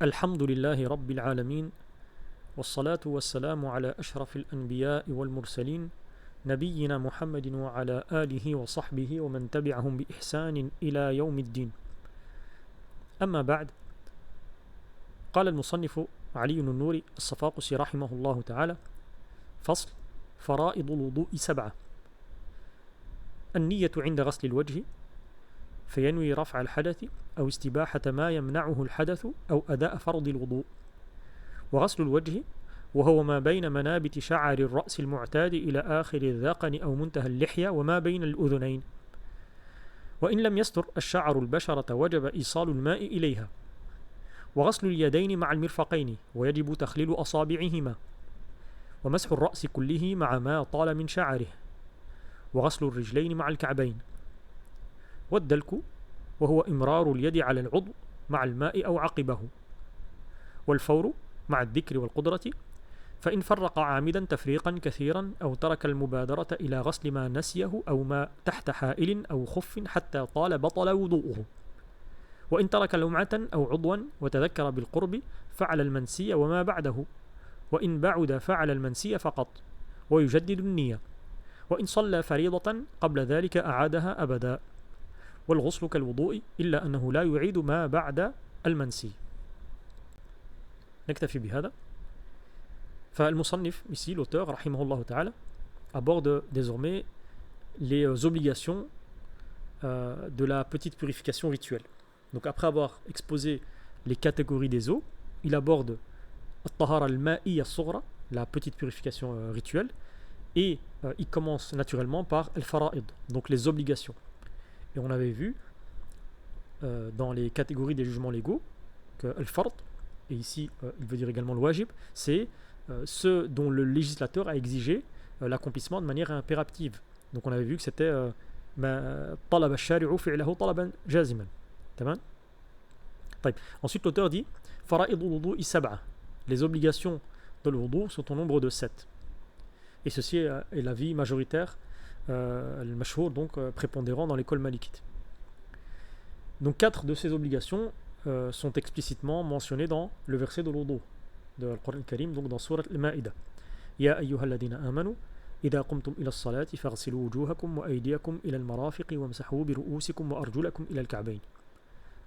الحمد لله رب العالمين والصلاة والسلام على أشرف الأنبياء والمرسلين نبينا محمد وعلى آله وصحبه ومن تبعهم بإحسان إلى يوم الدين. أما بعد، قال المصنف علي النوري الصفاقسي رحمه الله تعالى: فصل: فرائض الوضوء 7. النية عند غسل الوجه، فينوي رفع الحدث أو استباحة ما يمنعه الحدث أو أداء فرض الوضوء. وغسل الوجه وهو ما بين منابت شعر الرأس المعتاد إلى آخر الذقن أو منتهى اللحية وما بين الأذنين، وإن لم يستر الشعر البشرة وجب إيصال الماء إليها. وغسل اليدين مع المرفقين، ويجب تخليل أصابعهما، ومسح الرأس كله مع ما طال من شعره، وغسل الرجلين مع الكعبين. والدلك وهو إمرار اليد على العضو مع الماء أو عقبه. والفور مع الذكر والقدرة، فإن فرق عامدا تفريقا كثيرا أو ترك المبادرة إلى غسل ما نسيه أو ما تحت حائل أو خف حتى طال بطل وضوءه. وإن ترك لمعة أو عضوا وتذكر بالقرب فعل المنسي وما بعده، وإن بعد فعل المنسي فقط، ويجدد النية. وإن صلى فريضة قبل ذلك أعادها أبدا. والغسل كالوضوء إلا أنه لا يعيد ما بعد المنسي. نكتفي بهذا. فالمصنف ici, l'auteur, rahimahullah ta'ala, aborde désormais les obligations de la petite purification rituelle. Donc après avoir exposé les catégories des eaux, il aborde al-tahara al-ma'i as-sughra, la petite purification rituelle, et il commence naturellement par al-fara'id, donc les obligations. Et on avait vu dans les catégories des jugements légaux que al-fard, et ici il veut dire également le wajib, c'est ceux dont le législateur a exigé l'accomplissement de manière impérative. Donc on avait vu que c'était طلب الشارع فعله طلبا جازما. تمام. طيب. Ensuite l'auteur dit فرائض الوضوء 7. Les obligations de l'wudu sont au nombre de 7. Et ceci est l'avis majoritaire, le mashhour, donc prépondérant dans l'école malikite. Donc 4 de ces obligations sont explicitement mentionnées dans le verset de l'wudu de Al-Qur'an al-Karim, donc dans Surat al-Ma'ida. Ya ayyuhalladhina amanu idha qumtum ila as-salati faghsilu wujuhakum wa aydiyakum ila al-marafiqi wamsahu bi ru'usikum wa arjulakum ila al-ka'bayn.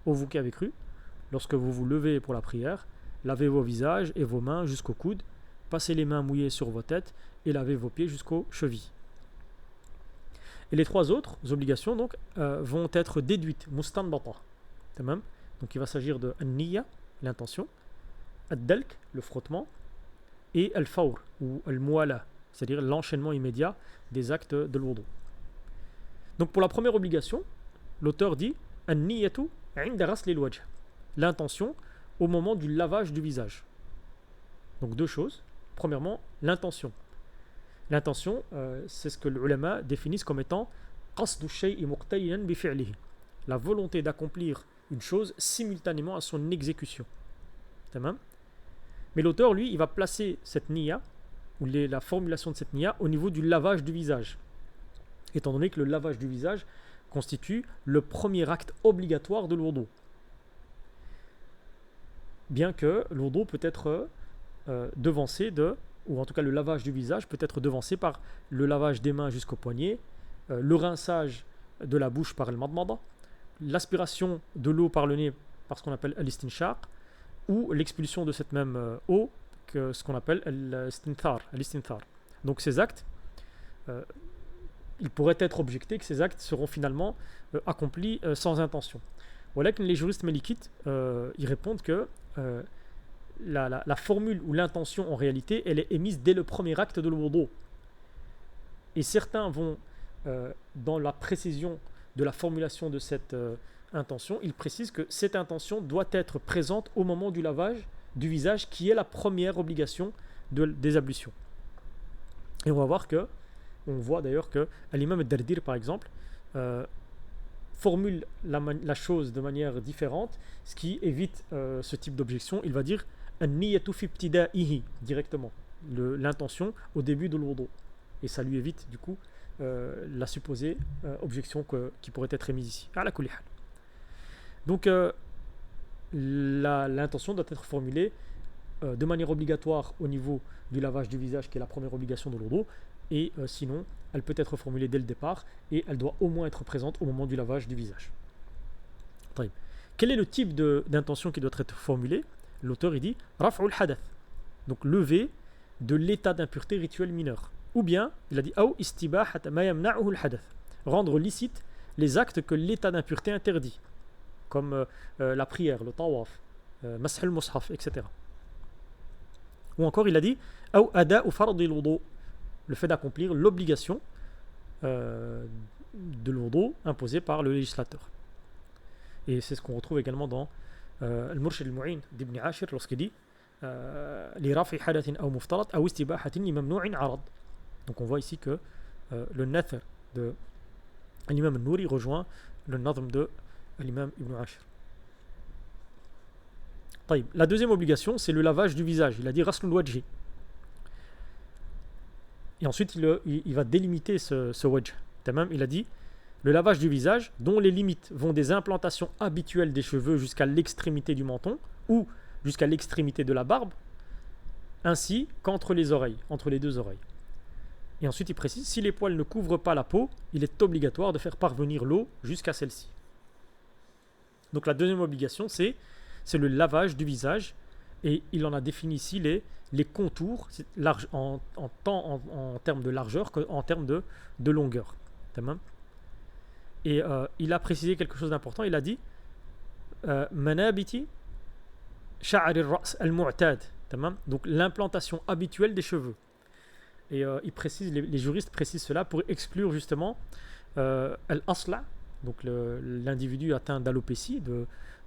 Ô vous qui avez cru, lorsque vous vous levez pour la prière, lavez vos visages et vos mains jusqu'aux coudes, passez les mains mouillées sur vos têtes et lavez vos pieds jusqu'aux chevilles. Et les 3 autres obligations donc vont être déduites, mustanbata. Donc il va s'agir de an-niyya, l'intention, ad-dalk, le frottement, et al-fawr ou al-muwala, c'est-à-dire l'enchaînement immédiat des actes de l'wudu. Donc pour la première obligation, l'auteur dit an-niyyatu 'inda ghasl al-wajh, l'intention au moment du lavage du visage. Donc 2 choses. Premièrement, l'intention. L'intention, c'est ce que les ulama définissent comme étant qasdu shay'i muqtarinan bi fi'lihi, la volonté d'accomplir une chose simultanément à son exécution. Tamam. Mais l'auteur, lui, il va placer cette niya, ou la formulation de cette niya, au niveau du lavage du visage, étant donné que le lavage du visage constitue le premier acte obligatoire de l'wudu. Bien que l'wudu peut être devancé ou en tout cas le lavage du visage peut être devancé par le lavage des mains jusqu'au poignet, le rinçage de la bouche par le madmada, l'aspiration de l'eau par le nez par ce qu'on appelle al-istinshaq, ou l'expulsion de cette même eau, ce qu'on appelle al-istinthar. Donc ces actes, il pourrait être objecté que ces actes seront finalement accomplis sans intention. Voilà que les juristes malikites ils répondent que la formule ou l'intention en réalité elle est émise dès le premier acte de l'wudu. Et certains vont dans la précision de la formulation de cette intention, ils précisent que cette intention doit être présente au moment du lavage du visage, qui est la première obligation des ablutions. Et on voit d'ailleurs que l'imam al-Dardir par exemple formule la chose de manière différente, ce qui évite ce type d'objection. Il va dire an-niyatu fi ibtida'ihi directement, l'intention au début de l'wudu, et ça lui évite du coup la supposée objection qui pourrait être émise ici. Ala kulli hal. Donc l'intention doit être formulée de manière obligatoire au niveau du lavage du visage, qui est la première obligation de l'wudu, et sinon, elle peut être formulée dès le départ, et elle doit au moins être présente au moment du lavage du visage. طيب. Quel est le type d'intention qui doit être formulée? L'auteur il dit raf'ul hadath, donc lever de l'état d'impureté rituel mineur. Ou bien, il a dit aw istibahat ma yamna'uhu al-hadath, rendre licite les actes que l'état d'impureté interdit, comme la prière, le tawaf, mash al-mushaf, etc. Ou encore, il a dit aw ada'u fard al-wudu, le fait d'accomplir l'obligation de l'wudu imposée par le législateur. Et c'est ce qu'on retrouve également dans Al-Murshid al-Mu'in d'Ibn Ashir lorsqu'il dit li rafi hadathin aw muftarat aw istibahatin li mamnu'in arad. Donc on voit ici que le nathar de l'imam al-Nouri rejoint le nazm de l'imam Ibn Ashir. طيب. La deuxième obligation, c'est le lavage du visage. Il a dit raslul wajhi. Et ensuite, il va délimiter ce wajh. Il a dit le lavage du visage, dont les limites vont des implantations habituelles des cheveux jusqu'à l'extrémité du menton ou jusqu'à l'extrémité de la barbe, ainsi qu'entre les oreilles, entre les deux oreilles. Et ensuite, il précise, si les poils ne couvrent pas la peau, il est obligatoire de faire parvenir l'eau jusqu'à celle-ci. Donc la deuxième obligation, c'est le lavage du visage, et il en a défini ici les contours large, en termes de largeur qu'en termes de longueur. Et il a précisé quelque chose d'important, il a dit manabiti sha'ar al-ra's al-mu'tad, donc l'implantation habituelle des cheveux. Et il précise, les juristes précisent cela pour exclure justement al-asla, donc l'individu atteint d'alopécie,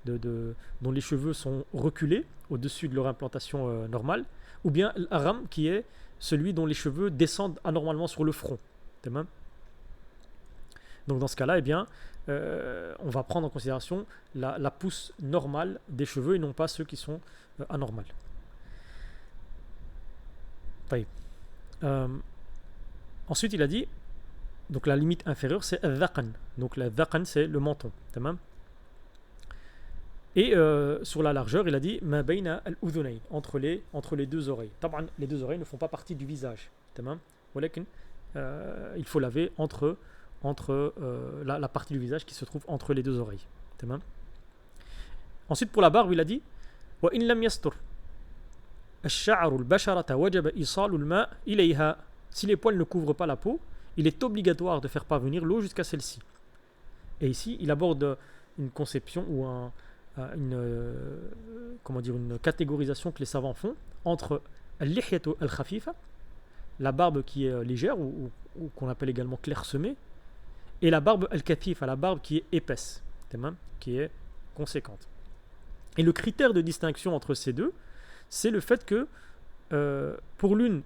dont les cheveux sont reculés au-dessus de leur implantation normale, ou bien l'aram, qui est celui dont les cheveux descendent anormalement sur le front. Donc dans ce cas-là, eh bien, on va prendre en considération la pousse normale des cheveux et non pas ceux qui sont anormales. Ensuite, il a dit, donc la limite inférieure, c'est al-dhaqan. Donc la dhaqan, c'est le menton. Et sur la largeur, il a dit ma bayna al-udhunayn, entre les deux oreilles. Les deux oreilles ne font pas partie du visage. Il faut laver entre la partie du visage qui se trouve entre les deux oreilles. Ensuite, pour la barbe, il a dit wa in lam yastur ash-sha'ru al-basharata wajaba isalu al-ma' ilayha. Si les poils ne couvrent pas la peau, il est obligatoire de faire parvenir l'eau jusqu'à celle-ci. Et ici, il aborde une conception ou une catégorisation que les savants font entre al-lihyatu al-khafifa, la barbe qui est légère ou qu'on appelle également clairsemée, et la barbe al-kathifa, la barbe qui est épaisse, qui est conséquente. Et le critère de distinction entre ces deux, c'est le fait que pour l'une,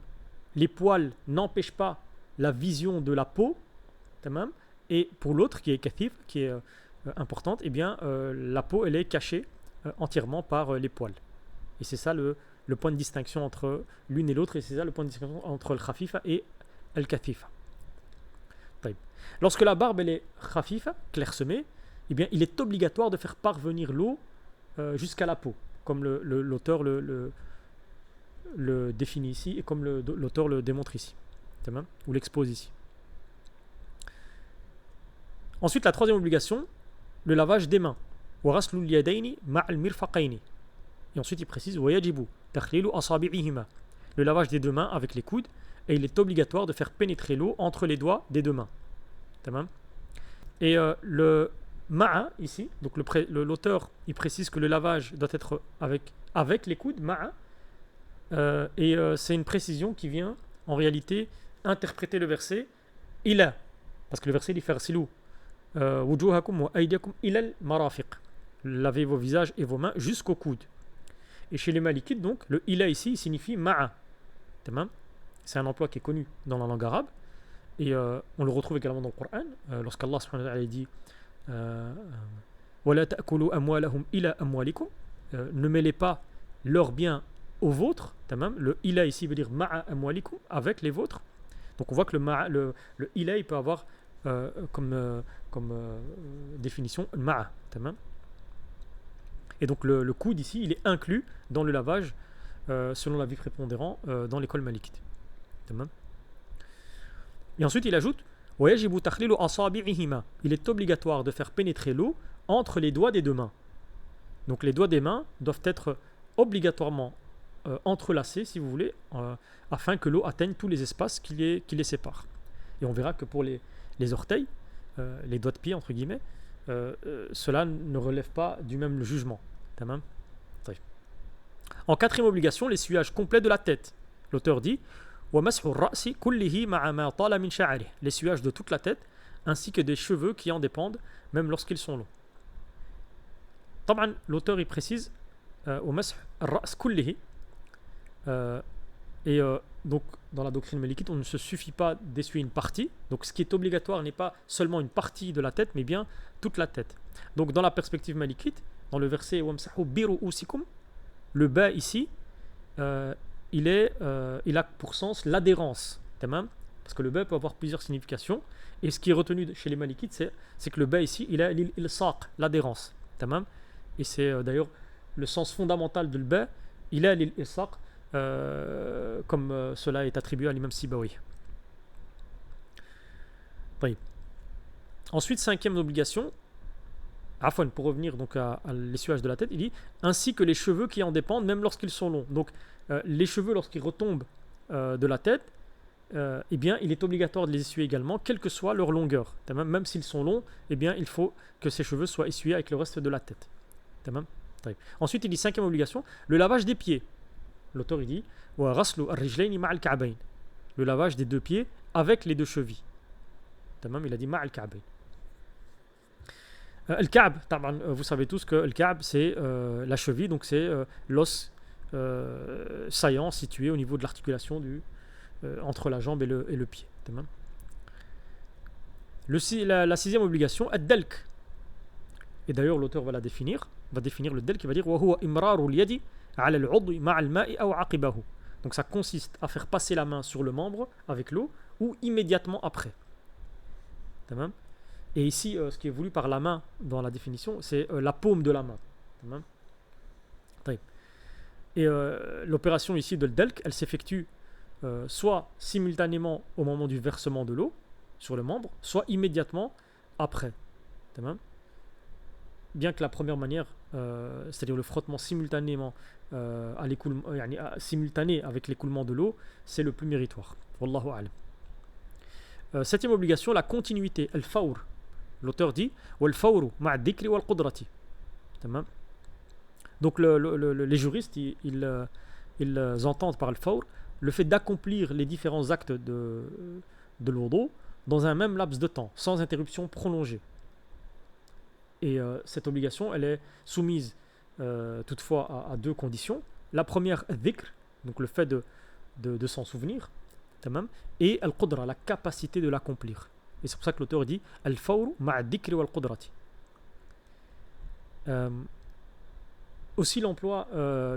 les poils n'empêchent pas la vision de la peau, et pour l'autre qui est kathif, qui est importante, eh bien la peau elle est cachée entièrement par les poils. Et c'est ça le point de distinction entre l'une et l'autre, et c'est ça le point de distinction entre le khafifa et le kathifa. Lorsque la barbe elle est khafifa, clairsemée, eh bien il est obligatoire de faire parvenir l'eau jusqu'à la peau, comme l'auteur le définit ici et comme l'auteur le démontre ici, ou l'expose ici. Ensuite, la troisième obligation, le lavage des mains. Et ensuite, il précise le lavage des deux mains avec les coudes, et il est obligatoire de faire pénétrer l'eau entre les doigts des deux mains. Et le ma'a ici, donc l'auteur il précise que le lavage doit être avec les coudes, ma'a, et c'est une précision qui vient en réalité interpréter le verset ila, parce que le verset dit faire silou wujuhakum wa aydiakum ila al-marafiq, lavez vos visages et vos mains jusqu'au coude. Et chez les malikites, donc le ila ici signifie ma'a. C'est un emploi qui est connu dans la langue arabe, et on le retrouve également dans le Coran lorsqu'Allah subhanahu wa ta'ala dit wala ta'kulu amwalahum ila amwalikum, ne mêlez pas leurs biens aux vôtres. Le ila ici veut dire ma'a amwalikum, avec les vôtres. Donc on voit que le ila il peut avoir comme définition ma'a. Et donc le coude ici, il est inclus dans le lavage, selon l'avis prépondérant, dans l'école malikite. Tamam. Et ensuite il ajoute وَيَجِبُ تَخْلِيلُ أَصَابِعِهِمَا. Il est obligatoire de faire pénétrer l'eau entre les doigts des deux mains. Donc les doigts des mains doivent être obligatoirement entrelacés, si vous voulez, afin que l'eau atteigne tous les espaces qui les séparent. Et on verra que pour les orteils, les doigts de pied, entre guillemets, cela ne relève pas du même jugement. Tamam. En quatrième obligation, l'essuyage complet de la tête. L'auteur dit l'essuyage de toute la tête, ainsi que des cheveux qui en dépendent, même lorsqu'ils sont longs. L'auteur y précise donc dans la doctrine malikite, on ne se suffit pas d'essuyer une partie. Donc ce qui est obligatoire n'est pas seulement une partie de la tête, mais bien toute la tête. Donc dans la perspective malikite, dans le verset le ba ici, il a pour sens l'adhérence. Parce que le ba peut avoir plusieurs significations. Et ce qui est retenu chez les malikites, c'est que le ba ici, il a l'ilsaq, l'adhérence. Et c'est d'ailleurs le sens fondamental de le ba, il a l'ilsaq, comme cela est attribué à l'imam Sibawi. Ensuite, cinquième obligation, pour revenir donc à l'essuyage de la tête, il dit ainsi que les cheveux qui en dépendent, même lorsqu'ils sont longs. Donc les cheveux, lorsqu'ils retombent de la tête, eh bien, il est obligatoire de les essuyer également, quelle que soit leur longueur. Même s'ils sont longs, eh bien, il faut que ces cheveux soient essuyés avec le reste de la tête. Ensuite, il dit cinquième obligation, le lavage des pieds. L'auteur il dit le lavage des deux pieds avec les deux chevilles. Il a dit ma'al ka'bayn. Al-Ka'b, vous savez tous que Al-Ka'b c'est la cheville, donc c'est l'os saillant situé au niveau de l'articulation entre la jambe et le pied. La sixième obligation, ad-dalk. Et d'ailleurs l'auteur va définir le dalk, il va dire وَهُوَ إِمْرَارُ الْيَدِ عَلَى الْعُضْوِ مَعَ الْمَاءِ أَوْ عَقِبَهُ. Donc ça consiste à faire passer la main sur le membre avec l'eau ou immédiatement après. Et ici, ce qui est voulu par la main dans la définition, c'est la paume de la main. Et l'opération ici de l'delk, elle s'effectue soit simultanément au moment du versement de l'eau sur le membre, soit immédiatement après. Bien que la première manière, c'est-à-dire le frottement simultané avec l'écoulement de l'eau, c'est le plus méritoire. Wallahu a'lam. Septième obligation, la continuité, al-fawr. L'auteur dit wal-fawru ma'a dhikri wal-qudrati. Donc les juristes, ils entendent par al-fawr le fait d'accomplir les différents actes de l'wudu dans un même laps de temps, sans interruption prolongée. Et cette obligation, elle est soumise toutefois à deux conditions. La première, dhikr, donc le fait de s'en souvenir, et al-qudra, la capacité de l'accomplir. Et c'est pour ça que l'auteur dit al-fawru ma'a dhikri wal-qudrati. Aussi l'emploi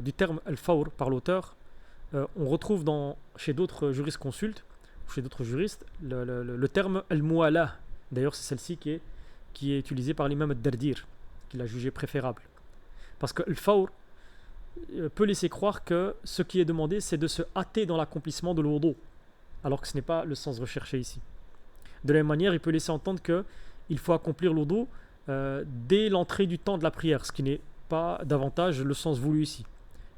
du terme al-fawr par l'auteur, on retrouve chez d'autres jurisconsultes, chez d'autres juristes, le terme al-mu'ala. D'ailleurs, c'est celle-ci qui est utilisée par l'imam al-Dardir, qu'il a jugé préférable. Parce que al-fawr peut laisser croire que ce qui est demandé, c'est de se hâter dans l'accomplissement de l'wudu, alors que ce n'est pas le sens recherché ici. De la même manière, il peut laisser entendre qu'il faut accomplir l'wudu dès l'entrée du temps de la prière, ce qui n'est pas davantage le sens voulu ici.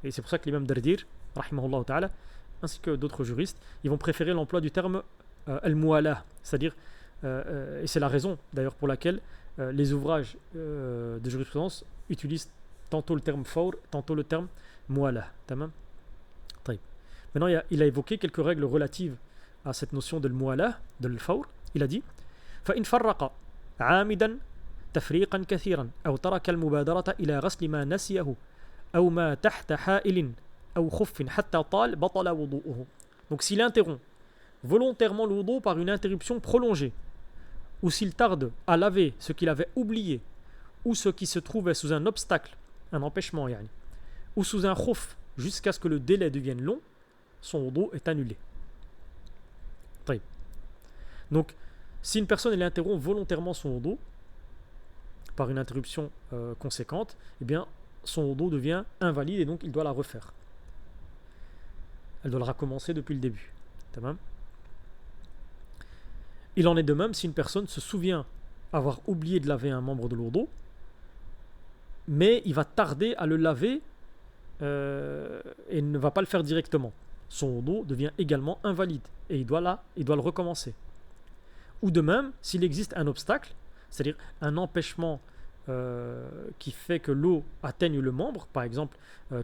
Et c'est pour ça que l'imam Dardir, rahimahullah ta'ala, ainsi que d'autres juristes, ils vont préférer l'emploi du terme al-mu'ala, c'est-à-dire, et c'est la raison d'ailleurs pour laquelle les ouvrages de jurisprudence utilisent tantôt le terme fawr, tantôt le terme mu'ala. Maintenant, il a évoqué quelques règles relatives à cette notion de mu'ala, de l'fawr. Il a dit فَإِنْ فَرَّقَ عَامِدًا تفريقا كثيرا أو ترك المبادرة إلى غسل ما نسيه أو ما تحت حائل أو خف حتى طال بطل وضوءه. Donc s'il interrompt volontairement le wudu par une interruption prolongée, ou s'il tarde à laver ce qu'il avait oublié, ou ce qui se trouvait sous un obstacle, un empêchement, ou sous un khuf, jusqu'à ce que le délai devienne long, son wudu est annulé. Donc, si une personne elle interrompt volontairement son wudu par une interruption conséquente, eh bien, son wudu devient invalide et donc il doit la refaire. Elle doit le recommencer depuis le début. Tamam. Il en est de même si une personne se souvient avoir oublié de laver un membre de l'wudu, mais il va tarder à le laver et ne va pas le faire directement. Son wudu devient également invalide et il doit le recommencer. Ou de même, s'il existe un obstacle, c'est-à-dire un empêchement qui fait que l'eau atteigne le membre, par exemple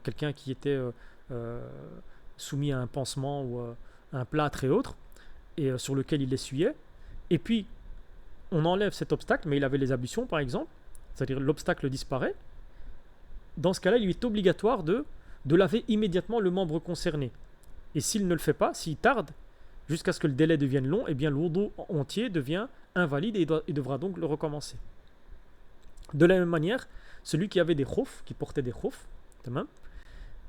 quelqu'un qui était soumis à un pansement ou à un plâtre et autres, et sur lequel il essuyait, et puis on enlève cet obstacle, mais il avait les ablutions par exemple, c'est-à-dire l'obstacle disparaît, dans ce cas-là, il lui est obligatoire de laver immédiatement le membre concerné. Et s'il ne le fait pas, s'il tarde, jusqu'à ce que le délai devienne long, eh bien le wudu entier devient invalide et il devra donc le recommencer. De la même manière, celui qui avait des khoufs, qui portait des khoufs,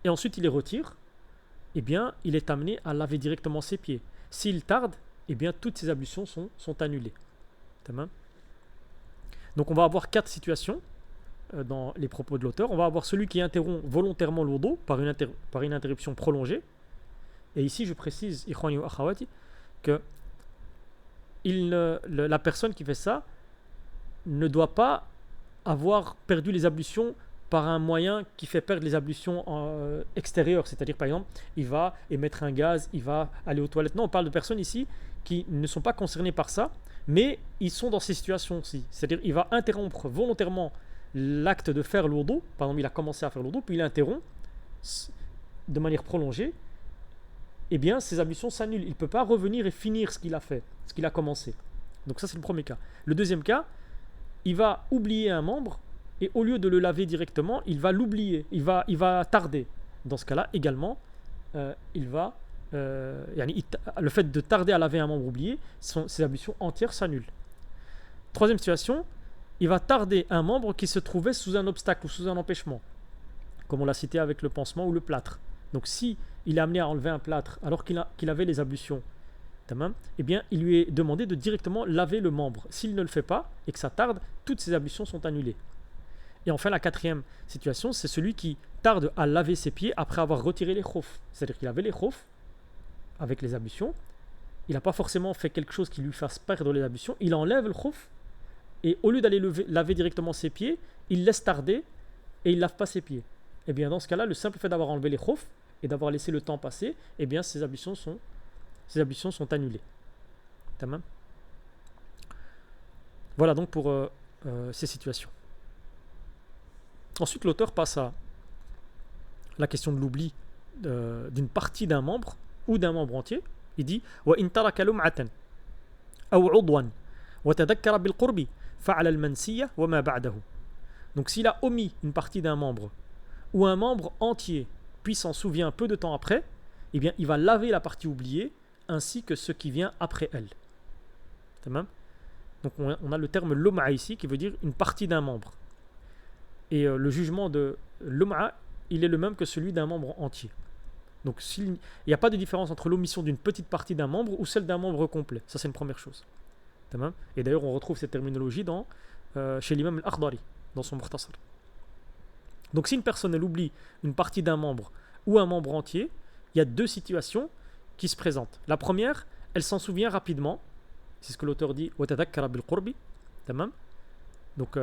et ensuite il les retire, eh bien il est amené à laver directement ses pieds. S'il tarde, eh bien toutes ses ablutions sont annulées. Donc on va avoir 4 situations dans les propos de l'auteur. On va avoir celui qui interrompt volontairement le wudu par une interruption prolongée. Et ici, je précise, ikhwani wa akhawati, que la personne qui fait ça ne doit pas avoir perdu les ablutions par un moyen qui fait perdre les ablutions extérieures. C'est-à-dire, par exemple, il va émettre un gaz, il va aller aux toilettes. Non, on parle de personnes ici qui ne sont pas concernées par ça, mais ils sont dans ces situations-ci. C'est-à-dire, il va interrompre volontairement l'acte de faire le wudu. Par exemple, il a commencé à faire le wudu, puis il interrompt de manière prolongée. Eh bien, ses ablutions s'annulent. Il ne peut pas revenir et finir ce qu'il a fait, ce qu'il a commencé. Donc ça, c'est le premier cas. Le deuxième cas, il va oublier un membre et au lieu de le laver directement, il va l'oublier, il va tarder. Dans ce cas-là, également, le fait de tarder à laver un membre oublié, ses ablutions entières s'annulent. Troisième situation, il va tarder un membre qui se trouvait sous un obstacle ou sous un empêchement, comme on l'a cité avec le pansement ou le plâtre. Donc si il est amené à enlever un plâtre alors qu'il avait les ablutions, eh bien il lui est demandé de directement laver le membre. S'il ne le fait pas et que ça tarde, toutes ses ablutions sont annulées. Et enfin la quatrième situation, c'est celui qui tarde à laver ses pieds après avoir retiré les khoufs. C'est-à-dire qu'il avait les khoufs avec les ablutions, il n'a pas forcément fait quelque chose qui lui fasse perdre les ablutions, il enlève le khouf et au lieu d'aller laver directement ses pieds, il laisse tarder et il ne lave pas ses pieds. Et bien dans ce cas-là, le simple fait d'avoir enlevé les khoufs et d'avoir laissé le temps passer, eh bien ces ablutions sont annulées. Tamam. Voilà donc pour ces situations. Ensuite, l'auteur passe à la question de l'oubli d'une partie d'un membre ou d'un membre entier. Il dit وَإِن تَرَكَ لُمْعَةً أَوْ عُضْوًا وَتَذَكَّرَ بِالْقُرْبِ فَعَلَ الْمَنْسِيَّةِ وَمَا بَعْدَهُ. Donc s'il a omis une partie d'un membre ou un membre entier puis s'en souvient peu de temps après, eh bien il va laver la partie oubliée ainsi que ce qui vient après elle. Donc on a le terme lum'a ici qui veut dire une partie d'un membre. Et le jugement de lum'a, il est le même que celui d'un membre entier. Donc il n'y a pas de différence entre l'omission d'une petite partie d'un membre ou celle d'un membre complet. Ça c'est une première chose. Et d'ailleurs on retrouve cette terminologie chez l'imam al-Akhdari, dans son Mukhtasar. Donc si une personne elle oublie une partie d'un membre ou un membre entier, il y a deux situations qui se présentent. La première, elle s'en souvient rapidement. C'est ce que l'auteur dit وَتَذَكَّرَ بِالْقُرْبِ. Donc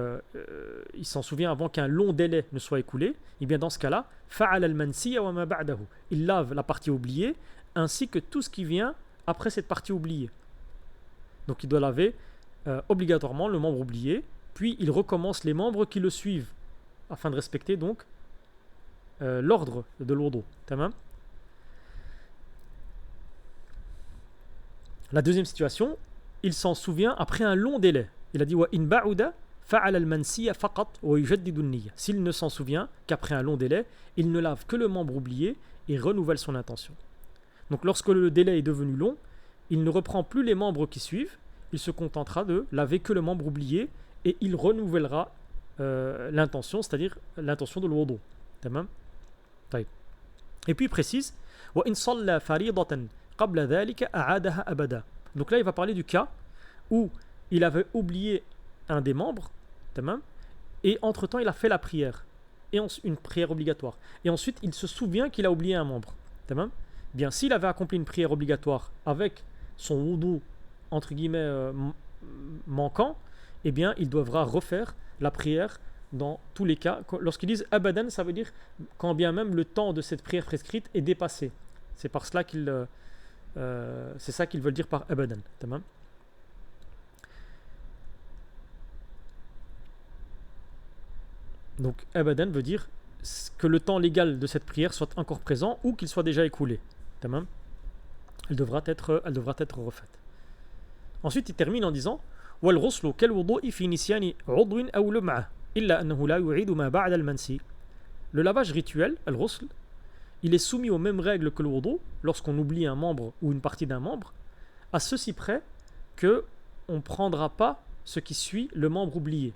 il s'en souvient avant qu'un long délai ne soit écoulé. Et bien dans ce cas-là, فَعَلَ الْمَنْسِيَّ وَمَا بَعْدَهُ. Il lave la partie oubliée ainsi que tout ce qui vient après cette partie oubliée. Donc il doit laver obligatoirement le membre oublié, puis il recommence les membres qui le suivent afin de respecter donc l'ordre de l'wudu. Tamam. La deuxième situation, il s'en souvient après un long délai. Il a dit wa in ba'uda fa'ala al-mansiya faqat wa yujaddidu an-niyya. S'il ne s'en souvient qu'après un long délai, il ne lave que le membre oublié et renouvelle son intention. Donc lorsque le délai est devenu long, il ne reprend plus les membres qui suivent, il se contentera de laver que le membre oublié et il renouvellera l'intention, c'est-à-dire l'intention de l'wudu. Tamam. Et puis il précise wa in salla fariidatan qabla dhalika a'adaha abada. Donc là il va parler du cas où il avait oublié un des membres, tamam, et entre-temps il a fait la prière. et une prière obligatoire. Et ensuite, il se souvient qu'il a oublié un membre. Tamam. Bien, s'il avait accompli une prière obligatoire avec son wudu, entre guillemets, manquant, eh bien, il devra refaire la prière dans tous les cas. Lorsqu'ils disent abadan, ça veut dire quand bien même le temps de cette prière prescrite est dépassé. C'est par cela c'est ça qu'ils veulent dire par abadan. Tamam. Donc abadan veut dire que le temps légal de cette prière soit encore présent ou qu'il soit déjà écoulé. Tamam. Elle devra être refaite. Ensuite, il termine en disant والغسل كالوضوء في نسيان عضو أو لمعة إلا أنه لا يعيد ما بعد المنسي. Le lavage rituel, al-ghusl, il est soumis aux mêmes règles que le wudu lorsqu'on oublie un membre ou une partie d'un membre, à ceci près que on ne prendra pas ce qui suit le membre oublié.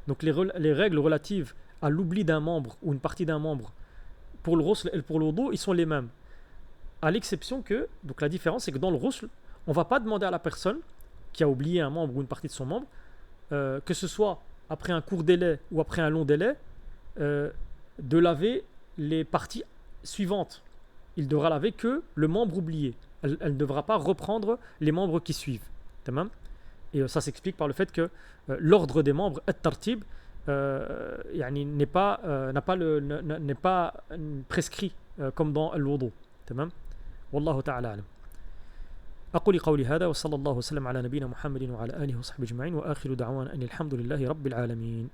Donc les règles relatives à l'oubli d'un membre ou une partie d'un membre pour le ghusl et pour le wudu, ils sont les mêmes. À l'exception que, donc la différence c'est que dans le ghusl, on ne va pas demander à la personne qui a oublié un membre ou une partie de son membre, que ce soit après un court délai ou après un long délai, de laver les parties suivantes. Il devra laver que le membre oublié. Elle ne devra pas reprendre les membres qui suivent. Tamam. Et ça s'explique par le fait que l'ordre des membres, at-tartib, n'est pas prescrit comme dans al-wudu. Tamam. Wallahu ta'ala alam. أقول قولي هذا وصلى الله وسلم على نبينا محمد وعلى آله وصحبه أجمعين وآخر دعوانا أن الحمد لله رب العالمين.